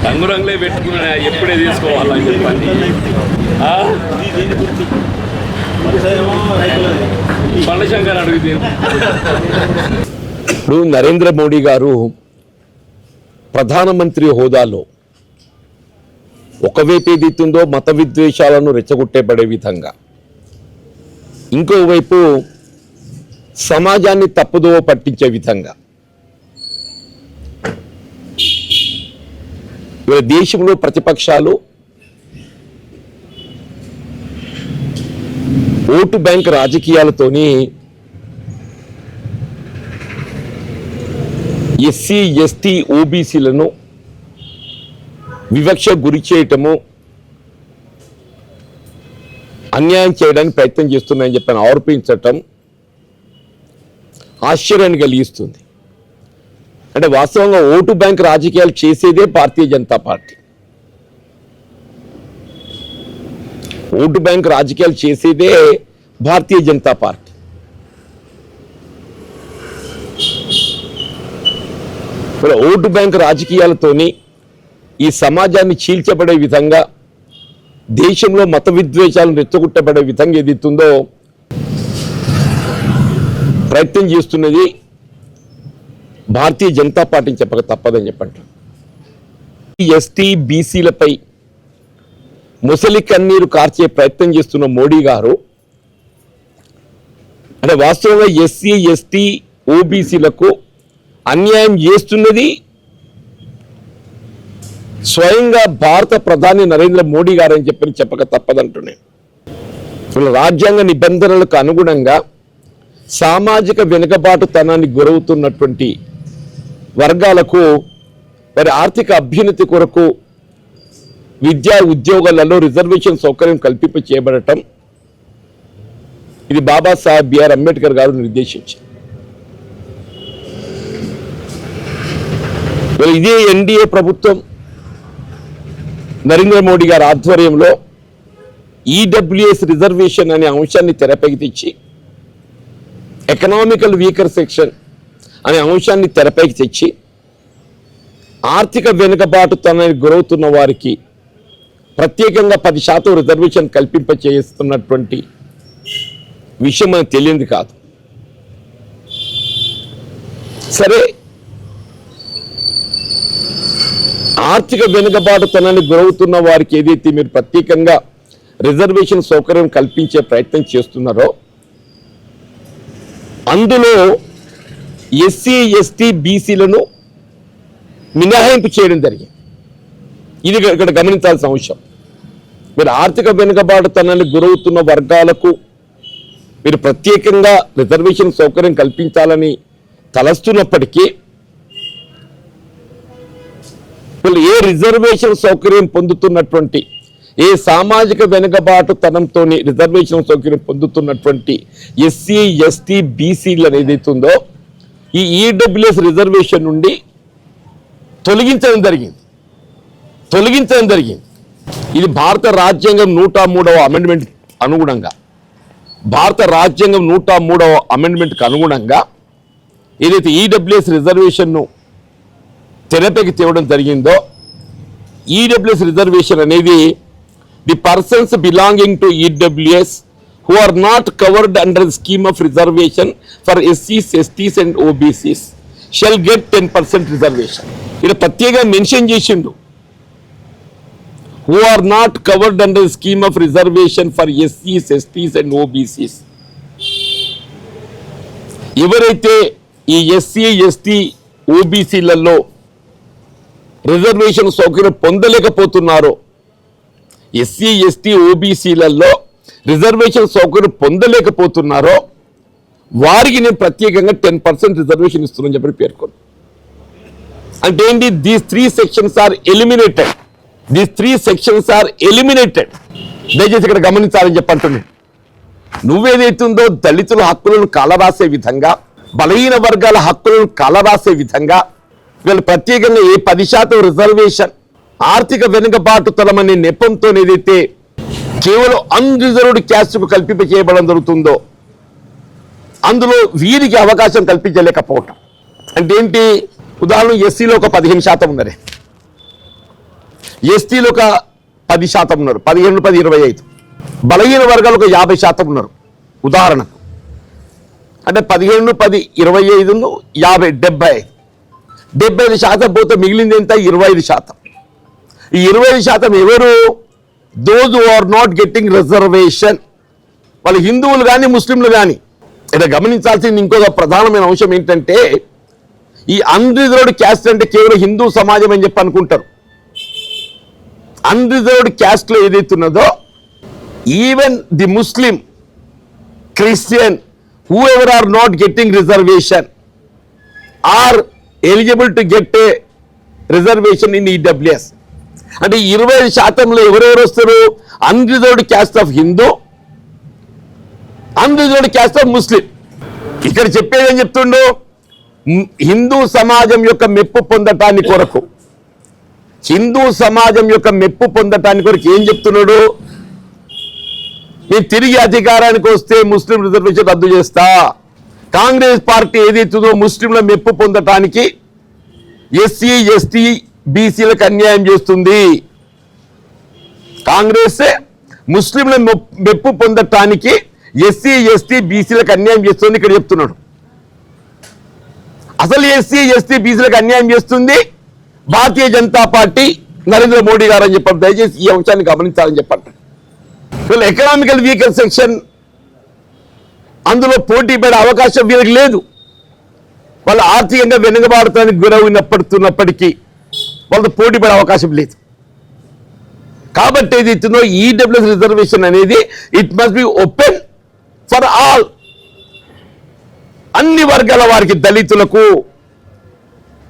రంగురంగులే పెట్టుకున్నా ఎప్పుడే తీసుకోవాలని చెప్పండి. పండశంకర్ అడుగుతుంది. ఇప్పుడు నరేంద్ర మోడీ గారు ప్రధానమంత్రి హోదాలో ఒకవైపు ఏదైతుందో మత విద్వేషాలను రెచ్చగొట్టేపడే విధంగా, ఇంకోవైపు సమాజాన్ని తప్పుదోవ పట్టించే విధంగా దేశంలో ప్రతిపక్షాలు ఓటు బ్యాంక్ రాజకీయాలతోని ఎస్సీ ఎస్టీ ఓబీసీలను వివక్ష గురి చేయటము, అన్యాయం చేయడానికి ప్రయత్నం చేస్తున్నాయని చెప్పని ఆరోపించటం ఆశ్చర్యాన్ని కలిగిస్తుంది. అంటే వాస్తవంగా ఓటు బ్యాంక్ రాజకీయాలు చేసేదే Bharatiya Janata party. Vote bank రాజకీయాలు చేసేదే Bharatiya Janata party. Vote bank రాజకీయాలతోని ఈ సమాజాన్ని చీల్చబడే విధంగా, దేశంలో మత విద్వేషాలను రెచ్చగొట్టబడే విధంగా ఏదైతుందో ప్రయత్నం చేస్తున్నది భారతీయ జనతా పార్టీని చెప్పక తప్పదని చెప్పండి. ఎస్టీ బీసీలపై ముసలి కన్నీరు కార్చే ప్రయత్నం చేస్తున్న మోడీ గారు అంటే వాస్తవంగా ఎస్సీ ఎస్టీ ఓబీసీలకు అన్యాయం చేస్తున్నది స్వయంగా భారత ప్రధాని నరేంద్ర మోడీ గారు అని చెప్పక తప్పదంటున్నాను. రాజ్యాంగ నిబంధనలకు అనుగుణంగా సామాజిక వెనుకబాటుతనానికి గురవుతున్నటువంటి వర్గాలకు వారి ఆర్థిక అభ్యున్నతి కొరకు విద్యా ఉద్యోగాలలో రిజర్వేషన్ సౌకర్యం కల్పింప చేయబడటం ఇది బాబాసాహెబ్ బిఆర్ అంబేద్కర్ గారు నిర్దేశించారు. ఇదే ఎన్డీఏ ప్రభుత్వం నరేంద్ర మోడీ గారి ఆధ్వర్యంలో ఈడబ్ల్యూఎస్ రిజర్వేషన్ అనే అంశాన్ని తెరపైకి తెచ్చి, ఎకనామికల్ వీకర్ సెక్షన్ అనే అంశాన్ని తెరపైకి తెచ్చి ఆర్థిక వెనుకబాటుతనానికి గురవుతున్న వారికి ప్రత్యేకంగా 10% రిజర్వేషన్ కల్పింప చేస్తున్నటువంటి విషయం మనకు తెలియంది కాదు. సరే, ఆర్థిక వెనుకబాటుతనానికి గురవుతున్న వారికి ఏదైతే మీరు ప్రత్యేకంగా రిజర్వేషన్ సౌకర్యం కల్పించే ప్రయత్నం చేస్తున్నారో అందులో ఎస్సీ ఎస్టీ బీసీలను మినహాయింపు చేయడం జరిగింది. ఇది ఇక్కడ గమనించాల్సిన అంశం. మీరు ఆర్థిక వెనుకబాటుతనానికి గురవుతున్న వర్గాలకు మీరు ప్రత్యేకంగా రిజర్వేషన్ సౌకర్యం కల్పించాలని తలస్తున్నప్పటికీ ఏ రిజర్వేషన్ సౌకర్యం పొందుతున్నటువంటి, ఏ సామాజిక వెనుకబాటుతనంతో రిజర్వేషన్ సౌకర్యం పొందుతున్నటువంటి ఎస్సీ ఎస్టీ బీసీలు ఏదైతే ఉందో ఈ ఈడబ్ల్యూఎస్ రిజర్వేషన్ నుండి తొలగించడం జరిగింది. ఇది భారత రాజ్యాంగం 103వ అమెండ్మెంట్ అనుగుణంగా, భారత రాజ్యాంగం 103వ అమెండ్మెంట్కి అనుగుణంగా ఏదైతే ఈడబ్ల్యూఎస్ రిజర్వేషన్ను తెరపైకి తేవడం జరిగిందో, ఈడబ్ల్యూఎస్ రిజర్వేషన్ అనేది the persons belonging to EWS who are not covered under the scheme of reservation for SCs, STs and OBCs shall get 10% reservation. ఇక్కడ ప్రత్యేకంగా మెన్షన్ చేసిండు, who are not covered under the scheme of reservation for SCs, STs and OBCs. ఎవరైతే ఈ SC ST ఓబీసీలలో reservation సౌకర్యం పొందలేకపోతున్నారో, SC ST ఓబీసీలలో reservation సౌకర్యం పొందలేకపోతున్నారో వారికి నేను ప్రత్యేకంగా 10% రిజర్వేషన్ ఇస్తున్నాను చెప్పి పేర్కొన్నాను. అంటే ఏంటి? These three sections are eliminated. దయచేసి ఇక్కడ గమనించాలని చెప్పంటున్నాను. నువ్వేదైతుందో దళితుల హక్కులను కాలరాసే విధంగా, బలహీన వర్గాల హక్కులను కాలరాసే విధంగా వీళ్ళు ప్రత్యేకంగా ఏ 10% రిజర్వేషన్ ఆర్థిక వెనుకబాటుతనం అనే నెపంతో ఏదైతే కేవలం అన్రిజర్వ్డ్ క్యాస్ట్కు కల్పింప చేయబడడం జరుగుతుందో అందులో వీరికి అవకాశం కల్పించలేకపోవటం అంటే ఏంటి? ఉదాహరణ ఎస్సీలో ఒక 15% ఉన్నది, ఎస్టీలు ఒక 10% ఉన్నారు, 15, 10, 25. బలహీన వర్గాలు ఒక 50% ఉన్నారు. ఉదాహరణకు అంటే 15, 10, 25, 50, 75% పోతే మిగిలింది ఎంత? 25%. ఈ 25% ఎవరు? Those who are not getting reservation. వాళ్ళు హిందువులు కానీ ముస్లింలు కానీ. ఇక్కడ గమనించాల్సింది ఇంకొక ప్రధానమైన అంశం ఏంటంటే, ఈ అన్రిజర్వ్డ్ క్యాస్ట్ అంటే కేవలం హిందూ సమాజం అని చెప్పి అనుకుంటారు. అన్రిజర్వ్డ్ క్యాస్ట్లో ఏదైతున్నదో even the Muslim, Christian, who are not getting reservation are eligible to get a reservation in EWS. అంటే 25%లో ఎవరెవరు వస్తారు? Unreserved caste of Hindu, unreserved caste of Muslim. ఇక్కడ చెప్పేది ఏం చెప్తుండో, హిందూ సమాజం యొక్క మెప్పు పొందటానికి కొరకు, హిందూ సమాజం యొక్క మెప్పు పొందటానికి కొరకు ఏం చెప్తున్నాడు? నేను తిరిగి అధికారానికి వస్తే ముస్లిం రిజర్వేషన్ రద్దు చేస్తా. కాంగ్రెస్ పార్టీ ఏదైతుందో ముస్లింల మెప్పు పొందటానికి ఎస్సీ, ఎస్టీ, బీసీలకు అన్యాయం చేస్తుంది. కాంగ్రెస్ ముస్లింల మెప్పు పొందటానికి ఎస్సీ, ఎస్టీ, బీసీలకు అన్యాయం చేస్తుంది ఇక్కడ చెప్తున్నాడు. అసలు ఎస్సీ, ఎస్టీ, బీసీలకు అన్యాయం చేస్తుంది భారతీయ జనతా పార్టీ, నరేంద్ర మోడీ గారు అని చెప్పారు. దయచేసి ఈ అంశాన్ని గమనించాలని చెప్పండి. వీళ్ళు ఎకనామికల్ వీకర్ సెక్షన్, అందులో పోటీ పడే అవకాశం వీళ్ళకి లేదు. వాళ్ళు ఆర్థికంగా వెనుకబాటుతానికి గురవుతున్నప్పటికీ వాళ్ళతో పోటీ పడే అవకాశం లేదు. కాబట్టి ఏదైతుందో ఈడబ్ల్యూఎస్ రిజర్వేషన్ అనేది it must be open for all, అన్ని వర్గాల వారికి, దళితులకు,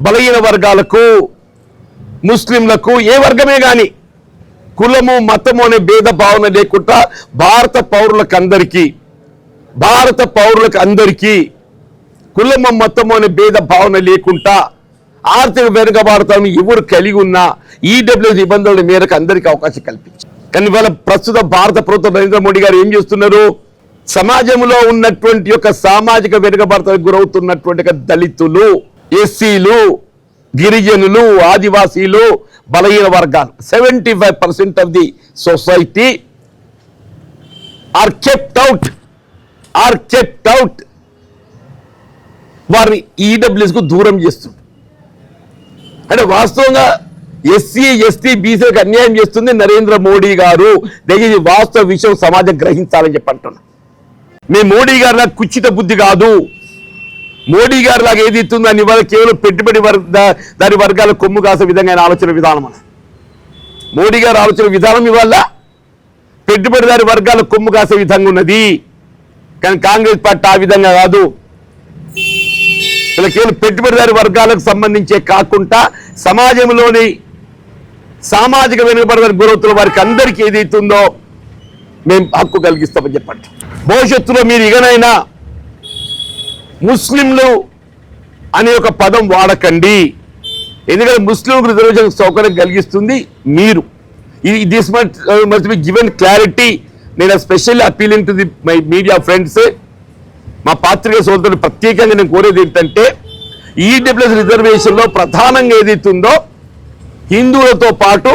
బలహీన వర్గాలకు, ముస్లింలకు, ఏ వర్గమే కానీ కులము, మతము అనే భేద భావన లేకుండా భారత పౌరులకు అందరికీ కులము, మతము అనే భేద భావన లేకుండా ఆర్థిక వెనుకబాటుతనం ఎవరు కలిగి ఉన్నా ఈడబ్ల్యూఎస్ నిబంధనల మేరకు అందరికీ అవకాశం కల్పించారు. కానీ వాళ్ళ ప్రస్తుత భారత ప్రభుత్వం నరేంద్ర మోడీ గారు ఏం చేస్తున్నారు? సమాజంలో ఉన్నటువంటి యొక్క సామాజిక వెనుకబాటుతనానికి గురవుతున్నటువంటి దళితులు, ఎస్సీలు, గిరిజనులు, ఆదివాసీలు, బలహీన వర్గాలు 75% of the society are kept out. వారిని ఈడబ్ల్యూఎస్ కు దూరం చేస్తుంది. అంటే వాస్తవంగా ఎస్సీ, ఎస్టీ, బీసీలకు అన్యాయం చేస్తుంది నరేంద్ర మోడీ గారు. దయచేసి వాస్తవ విషయం సమాజం గ్రహించాలని చెప్పి అంటున్నాను. మీ మోడీ గారిలా కుచిత బుద్ధి కాదు. మోడీ గారి లాగా ఏది ఇస్తుందో దాని వల్ల కేవలం పెట్టుబడి దాని వర్గాల కొమ్ము కాసే విధంగా ఆయన ఆలోచన విధానం. మోడీ గారి ఆలోచన విధానం ఇవాళ పెట్టుబడిదారి వర్గాల కొమ్ము కాసే విధంగా ఉన్నది. కానీ కాంగ్రెస్ పార్టీ ఆ విధంగా కాదు. ఇలా కేవలం పెట్టుబడిదారి వర్గాలకు సంబంధించే కాకుండా సమాజంలోని సామాజిక వెనుకబడిన గురవుతున్న వారికి అందరికీ ఏదైతుందో మేము హక్కు కలిగిస్తామని చెప్పండి. భవిష్యత్తులో మీరు ఇకనైనా ముస్లింలు అనే ఒక పదం వాడకండి. ఎందుకంటే ముస్లింలకు రిజర్వేషన్ సౌకర్యం కలిగిస్తుంది మీరు. This must be given clarity. నేను specially appealing to the my media friends, మా పాత్రికేయ సోదరులు ప్రత్యేకంగా నేను కోరేది ఏంటంటే, ఈడబ్ల్యూఎస్ రిజర్వేషన్లో ప్రధానంగా ఏదైతుందో హిందువులతో పాటు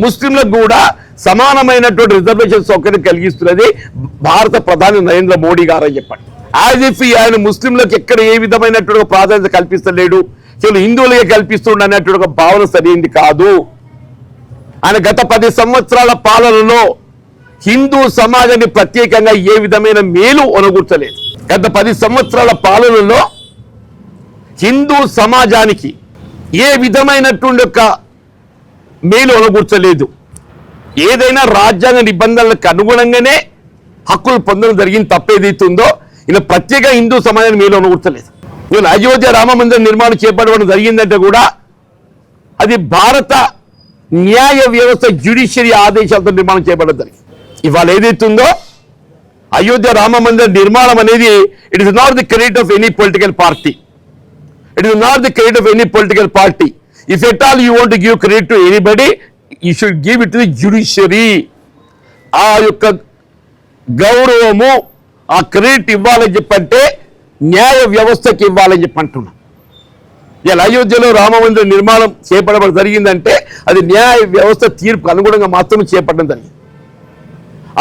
ముస్లింలకు కూడా సమానమైనటువంటి రిజర్వేషన్ సౌకర్యం కలిగిస్తున్నది భారత ప్రధాని నరేంద్ర మోడీ గారు అని చెప్పండి. యాజ్ ఇఫ్ ఆయన ముస్లింలకు ఎక్కడ ఏ విధమైనటువంటి ప్రాధాన్యత కల్పిస్తలేడు, కేవలం హిందువులకే కల్పిస్తుండ అనేటువంటి ఒక భావన సరైనది కాదు. ఆయన గత 10 సంవత్సరాల పాలనలో హిందూ సమాజాన్ని ప్రత్యేకంగా ఏ విధమైన మేలు ఒనగూర్చలేదు. గత 10 సంవత్సరాల పాలనలో హిందూ సమాజానికి ఏ విధమైనటువంటి ఒక మేలు ఒనగూర్చలేదు. ఏదైనా రాజ్యాంగ నిబంధనలకు అనుగుణంగానే హక్కులు పొందడం జరిగింది. తప్పేదైతుందో ఇలా ప్రత్యేక హిందూ సమాజాన్ని మేలు ఒనగూర్చలేదు. ఇవాళ అయోధ్య రామ మందిర నిర్మాణం చేపట్టడం జరిగిందంటే కూడా అది భారత న్యాయ వ్యవస్థ జ్యుడిషియరీ ఆదేశాలతో నిర్మాణం చేపట్టడం జరిగింది. ఇవాళ ఏదైతుందో అయోధ్య రామ మందిర నిర్మాణం అనేది it is not the credit of any political party. It is not the credit of any political party. If at all you want to give credit to anybody, you should give it to the judiciary. ఆ యొక్క గౌరవము, ఆ credit ఇవ్వాలని చెప్పంటే న్యాయ వ్యవస్థకి ఇవ్వాలని చెప్పి అంటున్నా. ఇలా అయోధ్యలో రామ మందిర నిర్మాణం చేపట్టడం జరిగిందంటే అది న్యాయ వ్యవస్థ తీర్పుకు అనుగుణంగా మాత్రమే చేపట్టడం జరిగింది.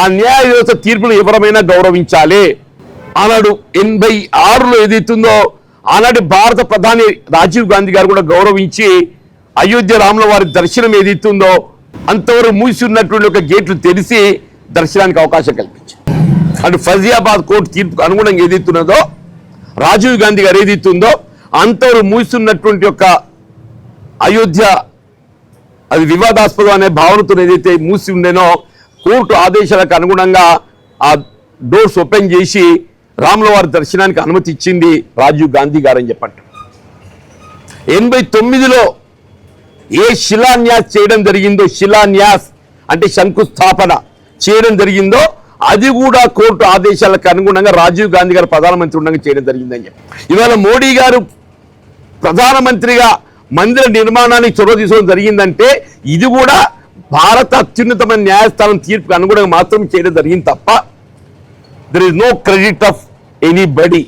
ఆ న్యాయ వ్యవస్థ తీర్పును ఎవరమైనా గౌరవించాలి. ఆనాడు 86లో ఏదైతుందో ఆనాటి భారత ప్రధాని రాజీవ్ గాంధీ గారు కూడా గౌరవించి అయోధ్య రాముల వారి దర్శనం ఏదైతుందో అంతవరకు మూసి ఉన్నటువంటి ఒక గేట్లు తెరిచి దర్శనానికి అవకాశం కల్పించారు. అటు ఫజియాబాద్ కోర్టు తీర్పుకు అనుగుణంగా ఏదైతున్నదో రాజీవ్ గాంధీ గారు ఏదైతుందో అంతవరకు మూసిన్నటువంటి యొక్క అయోధ్య అది వివాదాస్పదం అనే భావనతో ఏదైతే మూసి ఉండేనో కోర్టు ఆదేశాలకు అనుగుణంగా ఆ డోర్స్ ఓపెన్ చేసి రాముల వారి దర్శనానికి అనుమతి ఇచ్చింది రాజీవ్ గాంధీ గారు అని చెప్పంటారు. 89లో ఏ శిలాన్యాస్ చేయడం జరిగిందో, శిలాన్యాస్ అంటే శంకుస్థాపన చేయడం జరిగిందో అది కూడా కోర్టు ఆదేశాలకు అనుగుణంగా రాజీవ్ గాంధీ గారు ప్రధానమంత్రి ఉండగా చేయడం జరిగిందని చెప్పి ఇవాళ మోడీ గారు ప్రధానమంత్రిగా మందిర నిర్మాణానికి చొరవ తీసుకోవడం జరిగిందంటే ఇది కూడా భారత అత్యున్నతమైన న్యాయస్థానం తీర్పుకు అనుగుణంగా మాత్రం చేయడం జరిగింది తప్ప there is no credit of anybody.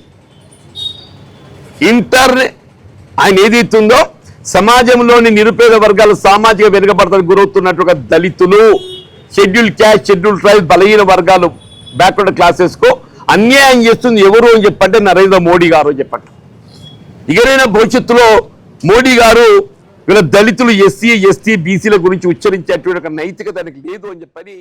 ఆయన ఏదైతుందో సమాజంలోని నిరుపేద వర్గాలు సామాజిక వెనుకబడతలకు గురవుతున్నట్టుగా దళితులు, షెడ్యూల్ క్యాస్ట్, షెడ్యూల్ ట్రైబ్, బలహీన వర్గాలు, బ్యాక్వర్డ్ క్లాసెస్ కు అన్యాయం చేస్తుంది ఎవరు అని చెప్పంటే నరేంద్ర మోడీ గారు అని చెప్పండి. ఇకనైనా భవిష్యత్తులో మోడీ గారు వీళ్ళ దళితులు, ఎస్సీ, ఎస్టీ, బీసీల గురించి ఉచ్చరించేటువంటి ఒక నైతికత లేదు అని చెప్పని